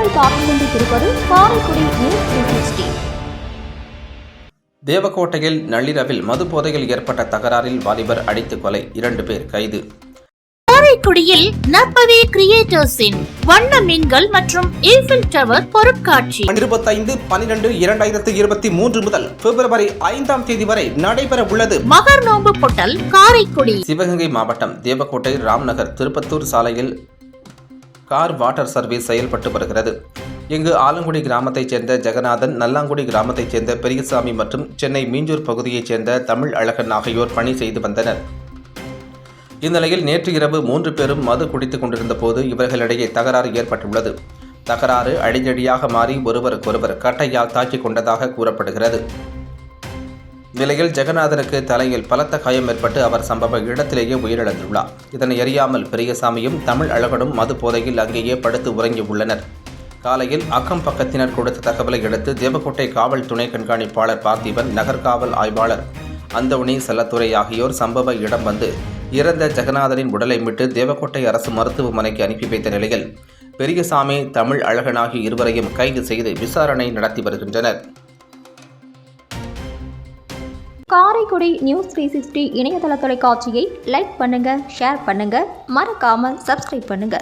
நீங்கள் பார்த்துக் கொண்டிருப்பது காரைக்குடி நியூஸ் 360. தேவக்கோட்டையில் நள்ளிரவில் மது போதையில் ஏற்பட்ட தகராறில் வாலிபர் அடித்து கொலை, 2 பேர் கைது. காரைக்குடியில் நற்பவி கிரியேட்டர்ஸின் வண்ண மீன்கள் மற்றும் ஈஃபில் டவர் பொருட்காட்சி 25/12/2023 முதல் பிப்ரவரி 5ஆம் தேதி வரை நடைபெற உள்ளது. மகர் நோம்பு பொட்டல் காரைக்குடி. சிவகங்கை மாவட்டம் தேவக்கோட்டை ராம்நகர் திருப்பத்தூர் சாலையில் கார் வாட்டர் சர்வீஸ் செயல்பட்டு வருகிறது. இங்கு ஆலங்குடி கிராமத்தைச் சேர்ந்த ஜெகநாதன், நல்லாங்குடி கிராமத்தைச் சேர்ந்த பெரியசாமி மற்றும் சென்னை மீஞ்சூர் பகுதியைச் சேர்ந்த தமிழ் அழகன் ஆகியோர் பணி செய்து வந்தனர். இந்நிலையில் நேற்று இரவு 3 பேரும் மது குடித்துக் கொண்டிருந்த போது இவர்களிடையே தகராறு ஏற்பட்டுள்ளது. தகராறு அடிதடியாக மாறி ஒருவருக்கொருவர் கட்டையால் தாக்கிக் கொண்டதாக கூறப்படுகிறது. நிலையில் ஜெகநாதனுக்கு தலையில் பலத்த காயம் ஏற்பட்டு அவர் சம்பவ இடத்திலேயே உயிரிழந்துள்ளார். இதனை அறியாமல் பெரியசாமியும் தமிழ் அழகனும் மது போதையில் அங்கேயே படுத்து உறங்கி உள்ளனர். காலையில் அக்கம் பக்கத்தினர் கொடுத்த தகவலை அடுத்து தேவக்கோட்டை காவல் துணை கண்காணிப்பாளர் பார்த்திபன், நகர் காவல் ஆய்வாளர் அந்தோணி செல்லத்துறை ஆகியோர் சம்பவ இடம் வந்து இறந்த ஜெகநாதனின் உடலை மீட்டு தேவக்கோட்டை அரசு மருத்துவமனைக்கு அனுப்பி வைத்த நிலையில் பெரியசாமி, தமிழ் அழகன் ஆகிய இருவரையும் கைது செய்து விசாரணை நடத்தி வருகின்றனர். காரைக்குடி நியூஸ் 360 இணையதள தொலைக்காட்சியை லைக் பண்ணுங்க, ஷேர் பண்ணுங்க, மறக்காம சப்ஸ்கிரைப் பண்ணுங்க.